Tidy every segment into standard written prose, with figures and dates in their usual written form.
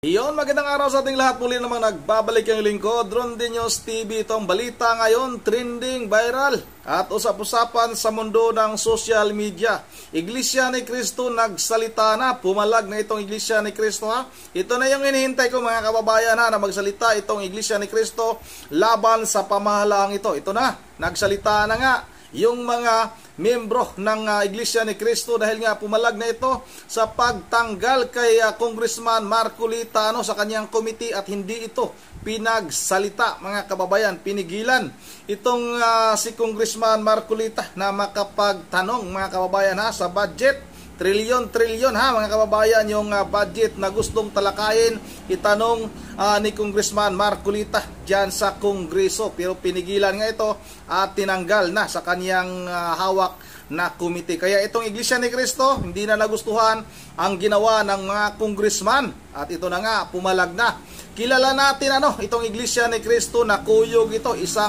Iyon, magandang araw sa ating lahat. Muli namang nagbabalik ang lingkod, Ronde News TV. Itong balita ngayon, trending, viral at usap-usapan sa mundo ng social media. Iglesia ni Cristo nagsalita na, pumalag na itong Iglesia ni Cristo ha. Ito na yung hinihintay ko mga kababayan ha, na magsalita itong Iglesia ni Cristo laban sa pamahalaang ito. Ito na, nagsalita na nga yung mga membro ng Iglesia ni Cristo dahil nga pumalag na ito sa pagtanggal kay Congressman Marcolita sa kanyang committee at hindi ito pinagsalita mga kababayan. Pinigilan itong si Congressman Marcolita na makapagtanong mga kababayan ha sa budget. Trilyon ha mga kababayan yung budget na gustong talakayin, itanong ni Congressman Marcolita dyan sa Kongreso. Pero pinigilan nga ito at tinanggal na sa kanyang hawak na komite. Kaya itong Iglesia ni Cristo hindi na nagustuhan ang ginawa ng mga congressman at ito na nga pumalag na. Kilala natin itong Iglesia ni Cristo na kuyog ito, isa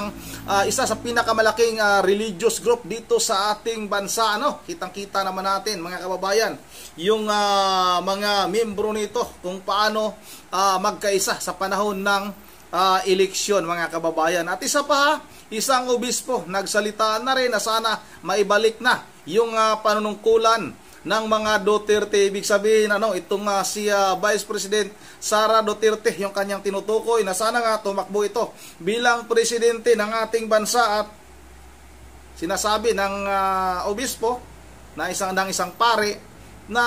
sa pinakamalaking religious group dito sa ating bansa Kitang-kita naman natin mga kababayan yung mga membro nito kung paano magkaisa sa panahon ng eleksyon mga kababayan. At isa pa isang obispo nagsalita na rin na sana maibalik na yung panunungkulan ng mga Duterte. Ibig sabihin itong si Vice President Sara Duterte yung kanyang tinutukoy na sana nga tumakbo ito bilang presidente ng ating bansa. At sinasabi ng obispo na isang pare na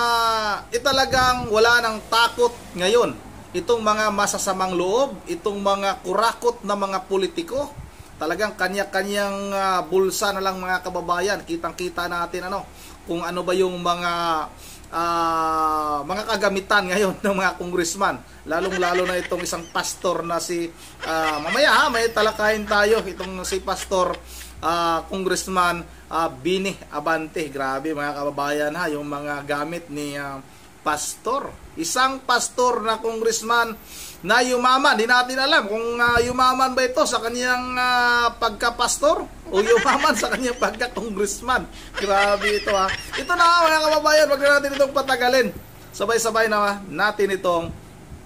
italagang wala ng takot ngayon itong mga masasamang loob, itong mga kurakot na mga politiko. Talagang kanya-kanyang bulsa na lang mga kababayan. Kitang-kita natin kung ano ba yung mga kagamitan ngayon ng mga congressman. Lalong-lalo na itong isang pastor na si mamaya may talakayin tayo itong si pastor Congressman Bini Abante. Grabe mga kababayan yung mga gamit ni pastor. Isang pastor na congressman na yumaman. Di natin alam kung yumaman ba ito sa kanyang pagka-pastor o yumaman sa kanyang pagka-congressman. Grabe ito ha. Ito na mga kababayan, wag na natin itong patagalin. Sabay-sabay na natin itong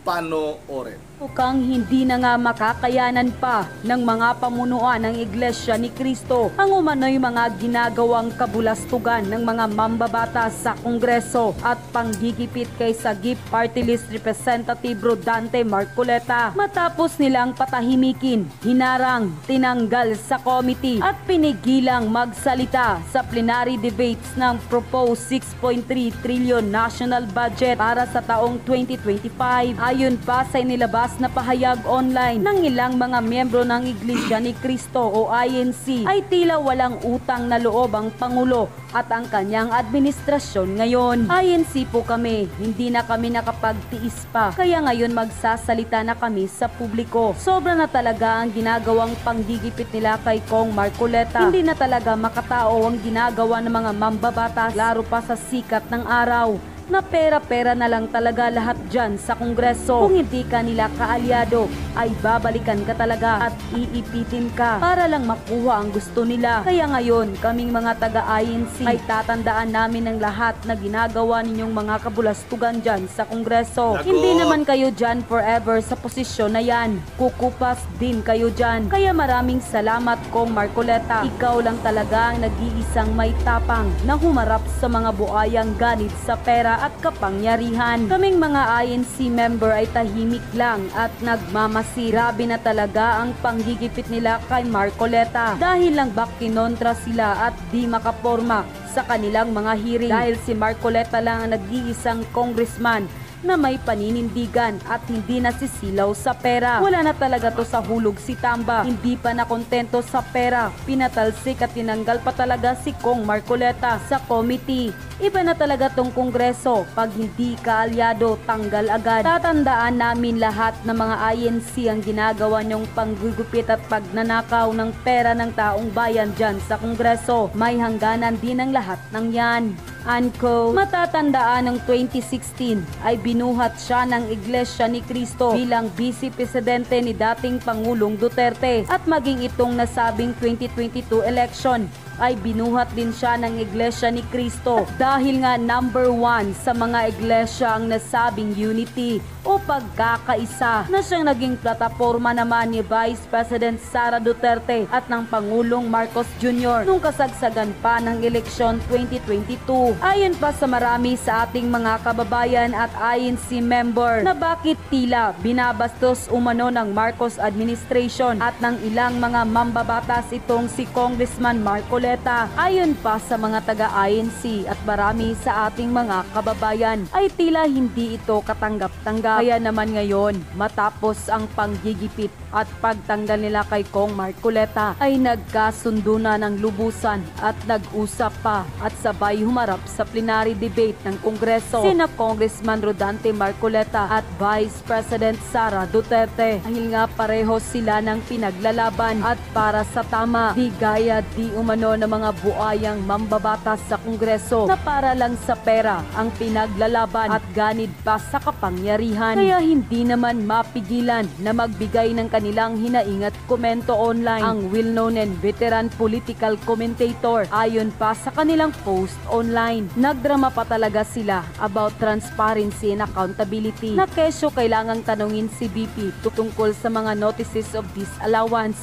panoorin. Mukhang hindi na nga makakayanan pa ng mga pamunuan ng Iglesia ni Cristo ang umano'y mga ginagawang kabulastugan ng mga mambabatas sa Kongreso at panggigipit kay Sagip Party List Representative Rodante Marcoleta. Matapos nilang patahimikin, hinarang, tinanggal sa committee at pinigilang magsalita sa plenary debates ng proposed 6.3 trillion national budget para sa taong 2025. Ayon pa sa inilabas na pahayag online ng ilang mga miyembro ng Iglesia ni Cristo o INC ay tila walang utang na loob ang Pangulo at ang kanyang administrasyon ngayon. INC po kami, hindi na kami nakapagtiis pa, kaya ngayon magsasalita na kami sa publiko. Sobra na talaga ang ginagawang panggigipit nila kay Kong Marcoleta. Hindi na talaga makatao ang ginagawa ng mga mambabatas, laro pa sa sikat ng araw na pera-pera na lang talaga lahat dyan sa Kongreso. Kung hindi ka nila kaalyado, ay babalikan ka talaga at iipitin ka para lang makuha ang gusto nila. Kaya ngayon, kaming mga taga-INC ay tatandaan namin ang lahat na ginagawa ninyong mga kabulastugan dyan sa Kongreso. Lagot. Hindi naman kayo dyan forever sa posisyon na yan. Kukupas din kayo dyan. Kaya maraming salamat Kong Marcoleta. Ikaw lang talaga ang nag-iisang may tapang na humarap sa mga buayang ganit sa pera at kapangyarihan. Kaming mga INC member ay tahimik lang at nagmamasi. Grabe na talaga ang panggigipit nila kay Marcoleta dahil lang ba kinontra sila at di makaporma sa kanilang mga hearing dahil si Marcoleta lang ang nag-iisang congressman na may paninindigan at hindi nasisilaw sa pera. Wala na talaga to sa hulog si Tamba. Hindi pa nakontento sa pera. Pinatalsik at tinanggal pa talaga si Kong Marcoleta sa committee. Iba na talaga tong Kongreso. Pag hindi ka alyado, tanggal agad. Tatandaan namin lahat ng mga INC ang ginagawa niyong panggugupit at pagnanakaw ng pera ng taong bayan dyan sa Kongreso. May hangganan din ang lahat ng yan. Anko, matatandaan ng 2016 ay binuhat siya ng Iglesia ni Cristo bilang Vice Presidente ni dating Pangulong Duterte at maging itong nasabing 2022 election ay binuhat din siya ng Iglesia ni Cristo dahil nga number 1 sa mga iglesia ang nasabing unity o pagkakaisa na siyang naging plataforma naman ni Vice President Sara Duterte at ng Pangulong Marcos Jr. nung kasagsagan pa ng eleksyon 2022. Ayon pa sa marami sa ating mga kababayan at INC member na bakit tila binabastos umano ng Marcos administration at ng ilang mga mambabatas itong si Congressman Marcoleta. Ayon pa sa mga taga-INC at marami sa ating mga kababayan ay tila hindi ito katanggap-tanggap. Kaya naman ngayon, matapos ang panggigipit at pagtanggal nila kay Kong Marcoleta ay nagkasundo na ng lubusan at nag-usap pa at sabay humarap sa plenary debate ng Kongreso sina Congressman Rodante Marcoleta at Vice President Sara Duterte. Dahil nga pareho sila ng pinaglalaban at para sa tama, di gaya di umano ng mga buayang mambabatas sa Kongreso na para lang sa pera ang pinaglalaban at ganid pa sa kapangyarihan. Kaya hindi naman mapigilan na magbigay ng kanilang hinaing at komento online ang well-known and veteran political commentator. Ayon pa sa kanilang post online, nagdrama pa talaga sila about transparency and accountability na kesyo kailangang tanungin si BP tungkol sa mga notices of disallowance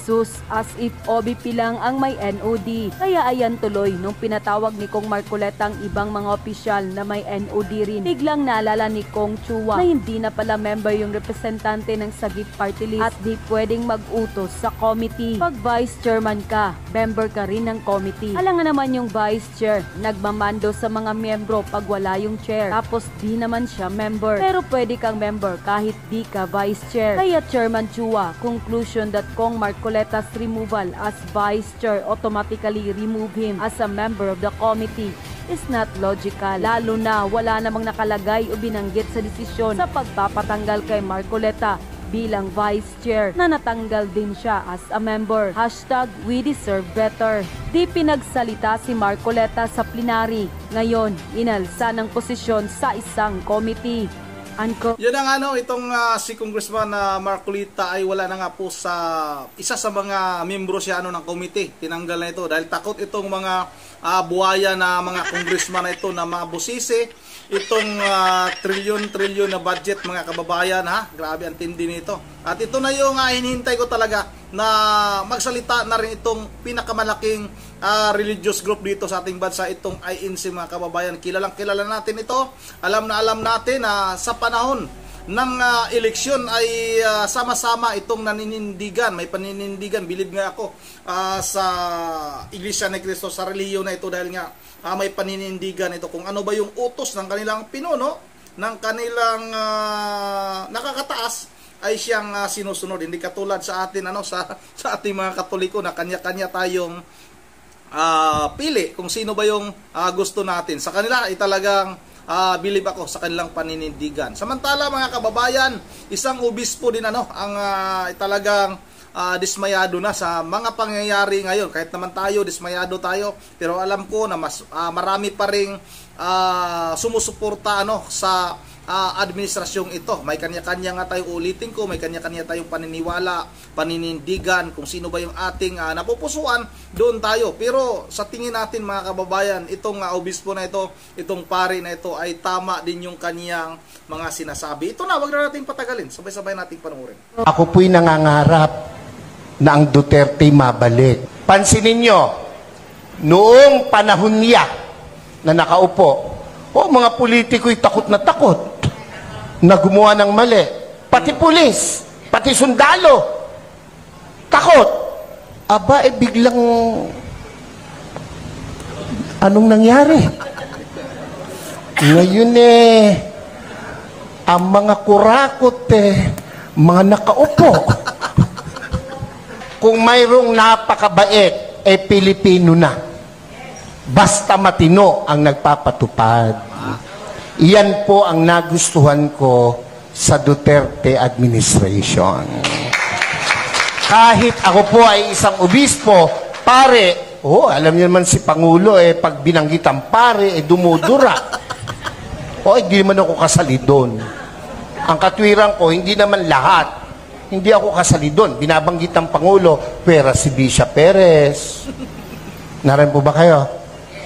as if OBP lang ang may NOD. Kaya ayan tuloy nung pinatawag ni Kong Marcoleta ang ibang mga opisyal na may NOD rin. Biglang naalala ni Kong Chua na hindi na pala member yung representante ng Sagip Party List at di pwedeng mag-utos sa committee. Pag vice chairman ka, member ka rin ng committee. Alam nga naman yung vice chair, nagmamando sa mga miyembro pag wala yung chair. Tapos di naman siya member. Pero pwede kang member kahit di ka vice chair. Kaya Chairman Chua, conclusion that Kong Marcoleta's removal as vice chair automatically remove him as a member of the committee is not logical, lalo na wala namang nakalagay o binanggit sa desisyon sa pagpapatanggal kay Marcoleta bilang vice chair na natanggal din siya as a member. #We deserve better. Di pinagsalita si Marcoleta sa plenary. Ngayon, inalsa ng posisyon sa isang committee. Yan ang itong si Congressman Marcoleta ay wala na nga po sa isa sa mga membro siya ng committee. Tinanggal na ito dahil takot itong mga buhaya na mga congressman na ito na mabusisi itong trilyon na budget, mga kababayan, ha. Grabe ang tindi nito. At ito na yung hinihintay ko talaga na magsalita na rin itong pinakamalaking religious group dito sa ating bansa, itong INC, mga kababayan. Kilalang kilala natin ito. Alam natin na sa panahon ng eleksyon ay sama-sama itong naninindigan. May paninindigan, bilib nga ako sa Iglesia ni Cristo, sa relihiyon na ito, dahil nga may paninindigan ito kung ano ba yung utos ng kanilang pinuno, ng kanilang nakakataas ay siyang sinusunod. Hindi katulad sa atin sa ating mga Katoliko na kanya-kanya tayong pili kung sino ba yung gusto natin. Sa kanila ay talagang believe ako sa kanilang paninindigan. Samantala, mga kababayan, isang obispo din ang talagang dismayado na sa mga pangyayari ngayon. Kahit naman tayo, dismayado tayo, pero alam ko na mas marami pa ring sumusuporta sa administrasyong ito. May kanya-kanya nga tayo, ulitin ko, may kanya-kanya tayong paniniwala, paninindigan, kung sino ba yung ating napupusuan, doon tayo. Pero sa tingin natin, mga kababayan, itong obispo na ito, itong pari na ito ay tama din yung kaniyang mga sinasabi. Ito na, wag na nating patagalin, sabay-sabay nating panoorin. Ako po'y nangangarap na ang Duterte mabalik. Pansinin nyo, noong panahon niya na nakaupo, mga politiko'y takot na takot na gumawa ng mali. Pati pulis, pati sundalo, takot. Aba, biglang anong nangyari? Ngayon ang mga kurakot mga nakaupo. Kung mayroong napakabait, Pilipino na. Basta matino ang nagpapatupad. Iyan po ang nagustuhan ko sa Duterte administration. Kahit ako po ay isang obispo, pare, alam niyo naman si Pangulo, pag binanggit ang pare, dumudura. Hindi naman ako kasali doon. Ang katwiran ko, hindi naman lahat. Hindi ako kasali doon. Binabanggit ang Pangulo, pera si Bisha Perez. Naran po ba kayo?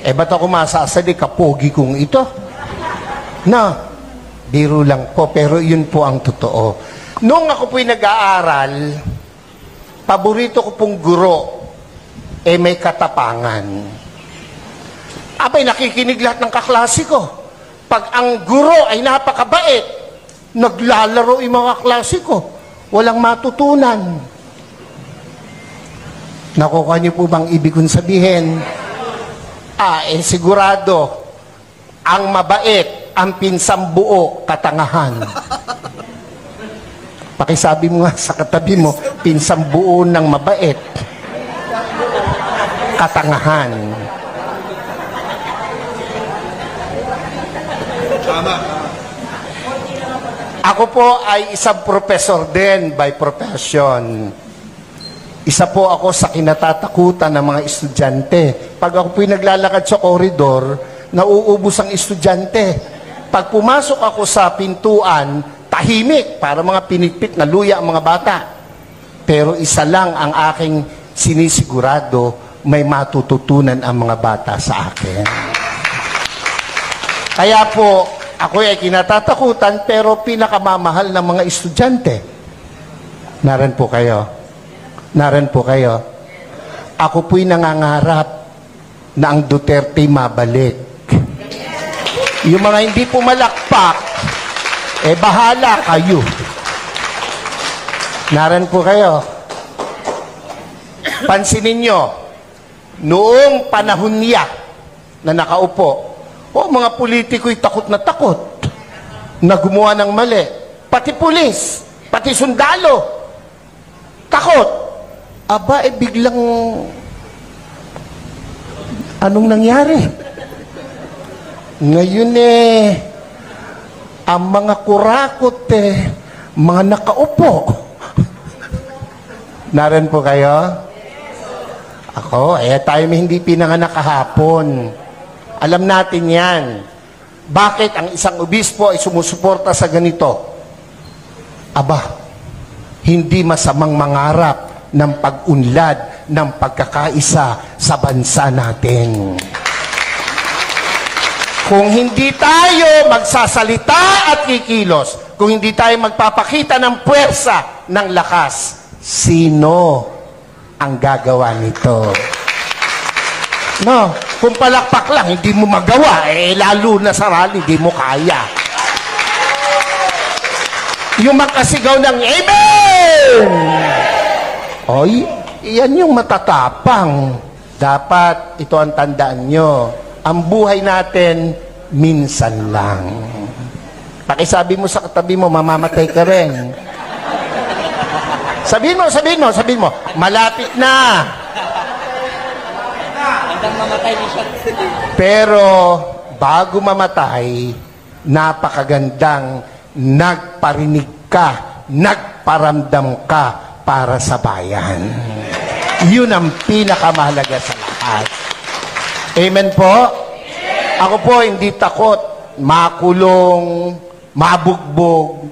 Ba't ako masasali kapogi kong ito? No, biro lang po, pero yun po ang totoo. Noong ako po'y nag-aaral, paborito ko pong guro, may katapangan. Abay, nakikinig lahat ng kaklase ko. Pag ang guro ay napakabait, naglalaro yung mga klase ko. Walang matutunan. Nakuha niyo po bang ibig kong sabihin? Sigurado, ang mabait, ang pinsang buo, katangahan. Pakisabi mo nga sa katabi mo, pinsang buo ng mabait, katangahan. Ako po ay isang professor din by profession. Isa po ako sa kinatatakutan ng mga estudyante. Pag ako po'y naglalakad sa koridor, nauubos ang estudyante. Pag pumasok ako sa pintuan, tahimik para mga pinipit na luya ang mga bata. Pero isa lang ang aking sinisigurado, may matututunan ang mga bata sa akin. Kaya po, ako ay kinatatakutan pero pinakamamahal ng mga estudyante. Naran po kayo. Naran po kayo. Ako po'y nangangarap na ang Duterte mabalik. Yung mga hindi pumalakpak, bahala kayo. Naran po kayo. Pansinin nyo, noong panahon niya na nakaupo, mga politiko'y takot na gumawa ng mali. Pati pulis, pati sundalo, takot. Biglang, anong nangyari? Ngayon ang mga kurakot mga nakaupo. Naran po kayo? Ako, tayo may hindi pinanganak kahapon. Alam natin yan. Bakit ang isang obispo ay sumusuporta sa ganito? Hindi masamang mangarap ng pag-unlad ng pagkakaisa sa bansa natin. Kung hindi tayo magsasalita at kikilos, kung hindi tayo magpapakita ng puwersa, ng lakas, sino ang gagawa nito? No, kung palakpak lang, hindi mo magawa, lalo na sa rally, hindi mo kaya. Yung makasigaw ng Amen! Oy, iyan yung matatapang. Dapat, ito ang tandaan nyo, ang buhay natin, minsan lang. Pakisabi mo sa katabi mo, mamamatay ka rin. Sabihin mo, malapit na. Pero, bago mamatay, napakagandang nagparinig ka, nagparamdam ka para sa bayan. Yun ang pinakamahalaga sa lahat. Amen po? Ako po hindi takot makulong, mabugbog,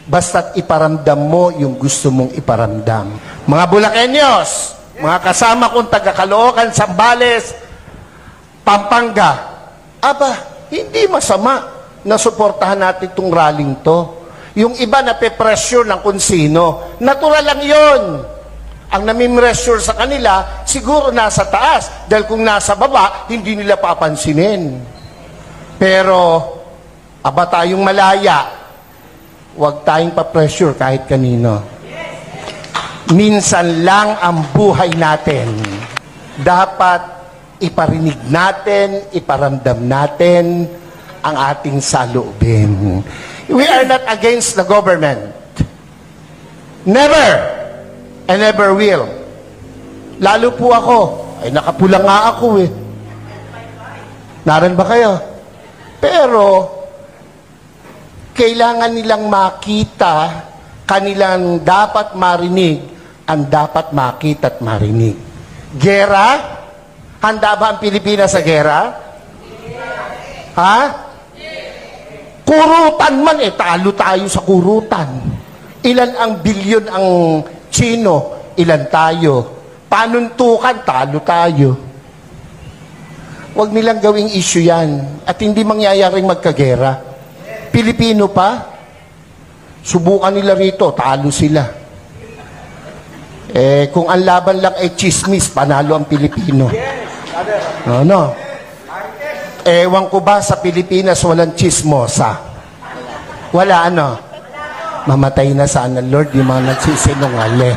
basta't iparamdam mo yung gusto mong iparamdam. Mga Bulakenyos, mga kasama kong taga-Caloocan, Zambales, Pampanga, hindi masama na suportahan natin itong rallying to. Yung iba na pe-pressure ng kung sino, natural lang yon. Ang nami-pressure sa kanila, siguro nasa taas. Dahil kung nasa baba, hindi nila papansinin. Pero, tayong malaya, huwag tayong pa-pressure kahit kanino. Minsan lang ang buhay natin. Dapat iparinig natin, iparamdam natin ang ating saloobin. We are not against the government. Never and never will. Lalo po ako. Nakapula nga ako Naran ba kayo? Pero, kailangan nilang makita, kanilang dapat marinig, ang dapat makita at marinig. Gera? Handa ba ang Pilipinas sa gera? Ha? Kurutan man talo tayo sa kurutan. Ilan ang bilyon ang Chino, ilan tayo. Panuntukan, talo tayo. Huwag nilang gawing issue yan. At hindi mangyayaring magkagera. Pilipino pa, subukan nila rito, talo sila. Kung ang laban lang ay chismis, panalo ang Pilipino. No. Ewan ko ba sa Pilipinas walang chismosa? Wala Mamatay na sana, Lord, yung mga nagsisinungali.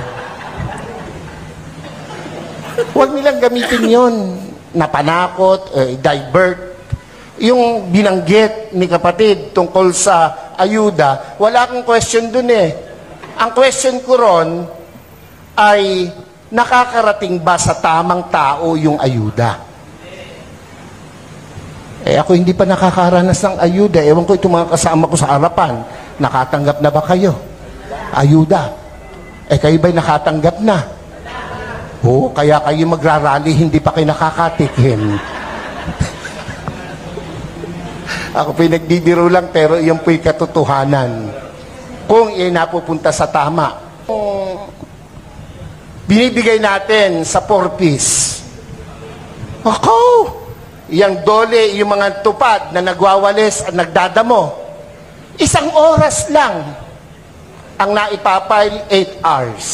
Huwag nilang gamitin yon na panakot, divert. Yung binanggit ni kapatid tungkol sa ayuda, wala akong question dun Ang question ko ron ay nakakarating ba sa tamang tao yung ayuda? Ako hindi pa nakakaranas ng ayuda. Ewan ko itong mga kasama ko sa harapan. Nakatanggap na ba kayo? Ayuda. Kayo ba'y nakatanggap na? Oo, kaya kayo magrarally, hindi pa kayo nakakatikim. Ako pinagbibiro lang, pero iyon po'y katotohanan. Kung iyan napupunta sa tama. Binibigay natin sa 4-piece. Yang dole, yung mga tupad na nagwawalis at nagdadamo. 1 oras lang ang naipapile 8 hours.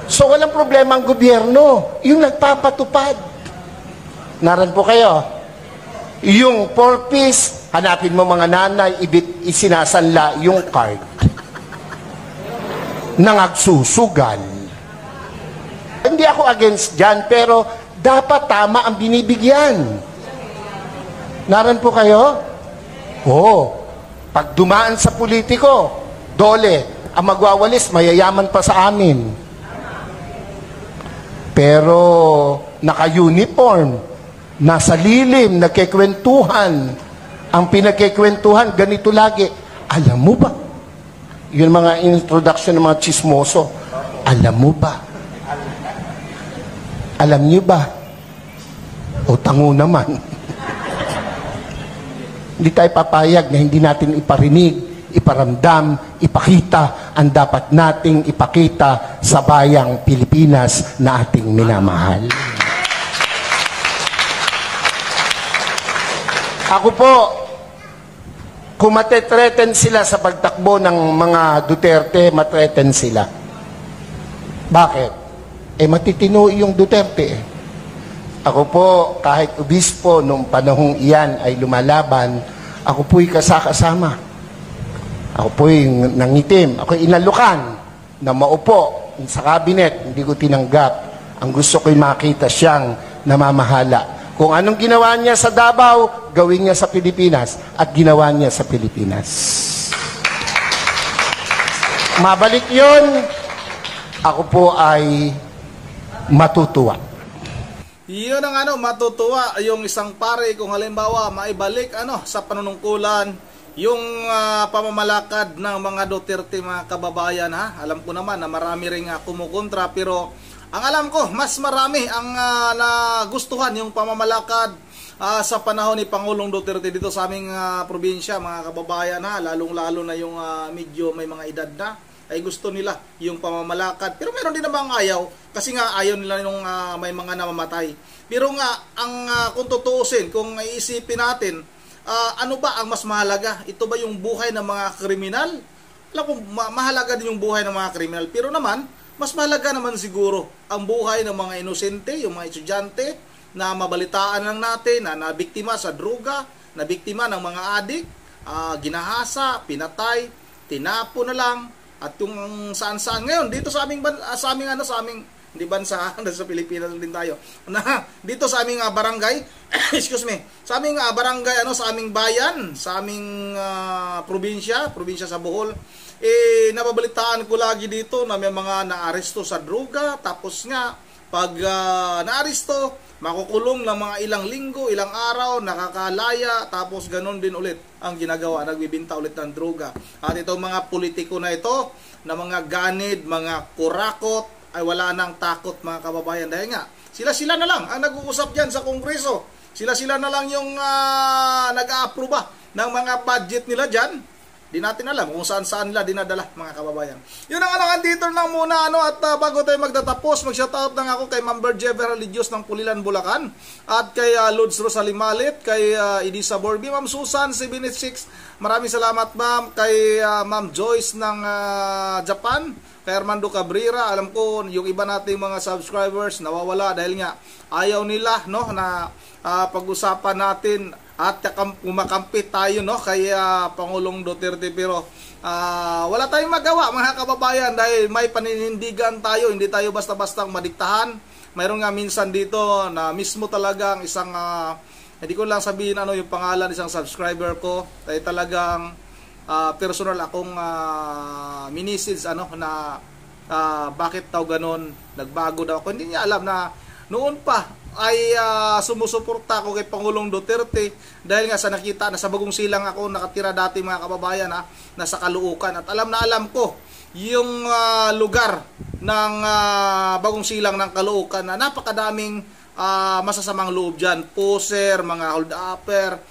So walang problema ang gobyerno. Yung nagpapatupad. Naran po kayo. Yung 4-piece, hanapin mo mga nanay, isinasanla yung card. Nangagsusugal. Hindi ako against dyan, pero dapat tama ang binibigyan. Naran po kayo? Pag dumaan sa politiko, dole, ang magwawalis, mayayaman pa sa amin. Pero, naka-uniform, nasa lilim, nagkikwentuhan. Ang pinagkikwentuhan, ganito lagi. Alam mo ba? Yun mga introduction ng mga chismoso. Alam mo ba? Alam niyo ba? Tango naman. Hindi tayo papayag na hindi natin iparinig, iparamdam, ipakita ang dapat nating ipakita sa bayang Pilipinas na ating minamahal. Ako po, kung matetreten sila sa pagtakbo ng mga Duterte, matreten sila. Bakit? Matitino yung Duterte. Ako po, kahit obispo, nung panahong iyan ay lumalaban, ako po'y kasama. Ako po'y nangitim. Ako'y inalukan na maupo sa cabinet. Hindi ko tinanggap. Ang gusto ko'y makita siyang namamahala. Kung anong ginawa niya sa Davao, gawin niya sa Pilipinas. At ginawa niya sa Pilipinas. Mabalik yun, ako po ay matutuwa. Yun ang matutuwa yung isang pare kung halimbawa maibalik sa panunungkulan yung pamamalakad ng mga Duterte, mga kababayan Alam ko naman na marami ring kumukontra, pero ang alam ko mas marami ang nagustuhan yung pamamalakad sa panahon ni Pangulong Duterte dito sa aming probinsya, mga kababayan lalong-lalo na yung medyo may mga edad na ay gusto nila yung pamamalakad. Pero meron din namang ayaw, kasi nga ayaw nila yung may mga namamatay. Pero nga, kung tutuusin, kung iisipin natin, ano ba ang mas mahalaga? Ito ba yung buhay ng mga kriminal? Alam ko, mahalaga din yung buhay ng mga kriminal. Pero naman, mas mahalaga naman siguro ang buhay ng mga inosente, yung mga estudyante, na mabalitaan lang natin, na nabiktima sa droga, nabiktima ng mga adik, ginahasa, pinatay, tinapo na lang, at yung saan-saan ngayon dito sa aming hindi bansa, sa Pilipinas din tayo, na dito sa aming barangay excuse me, sa aming barangay, sa aming bayan, sa aming probinsya sa Bohol, nababalitaan ko lagi dito na may mga naaresto sa droga, tapos nga pag naaresto, makukulong ng mga ilang linggo, ilang araw, nakakalaya, tapos ganun din ulit ang ginagawa, nagbibinta ulit ng droga. At itong mga politiko na ito, na mga ganid, mga kurakot, ay wala nang takot, mga kababayan. Dahil nga, sila-sila na lang ang nag-uusap dyan sa Kongreso. Sila-sila na lang yung nag-a-aproba ng mga budget nila dyan. Di natin alam kung saan nila dinadala, mga kababayan. Yun ang alangan dito lang muna, at bago tayo magtatapos, mag-shoutout lang ako kay Ma'am Berjever Religious ng Pulilan, Bulacan, at kay Lods Rosalie Malit, kay Edisa Borby, Ma'am Susan 76, maraming salamat ma'am, kay Ma'am Joyce ng Japan, kay Armando Cabrera. Alam ko yung iba nating mga subscribers nawawala dahil nga ayaw nila, no, na pag-usapan natin at kumakampit tayo, no, kay Pangulong Duterte, pero wala tayong magawa, mga kababayan, dahil may paninindigan tayo, hindi tayo basta-bastang madiktahan. Mayroon nga minsan dito na mismo talagang isang hindi ko lang sabihin yung pangalan, isang subscriber ko, dahil talagang personal akong miniseeds na bakit daw ganon, nagbago daw ako. Hindi niya alam na noon pa ay sumusuporta ako kay Pangulong Duterte dahil nga sa nakita na sa Bagong Silang ako nakatira dati, mga kababayan, nasa Caloocan, at alam na alam ko yung lugar ng Bagong Silang ng Caloocan na napakadaming masasamang loob dyan, poser, mga hold-upper,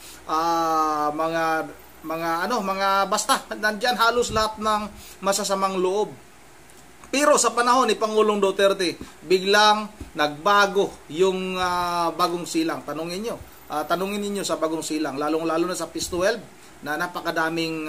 mga basta nandyan halos lahat ng masasamang loob. Pero sa panahon ni Pangulong Duterte, biglang nagbago yung Bagong Silang. Tanungin ninyo sa Bagong Silang, lalong-lalo na sa PIS 12 na napakadaming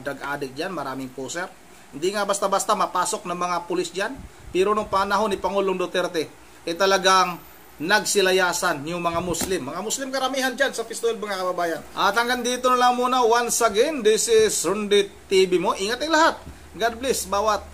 drug addict diyan, maraming poser. Hindi nga basta-basta mapasok ng mga pulis diyan. Pero nung panahon ni Pangulong Duterte, talagang nagsilayasan yung mga Muslim. Mga Muslim karamihan diyan sa PIS 12, mga kababayan. At hanggang dito na lang muna. Once again, this is Rundit TV mo. Ingat ang lahat. God bless bawat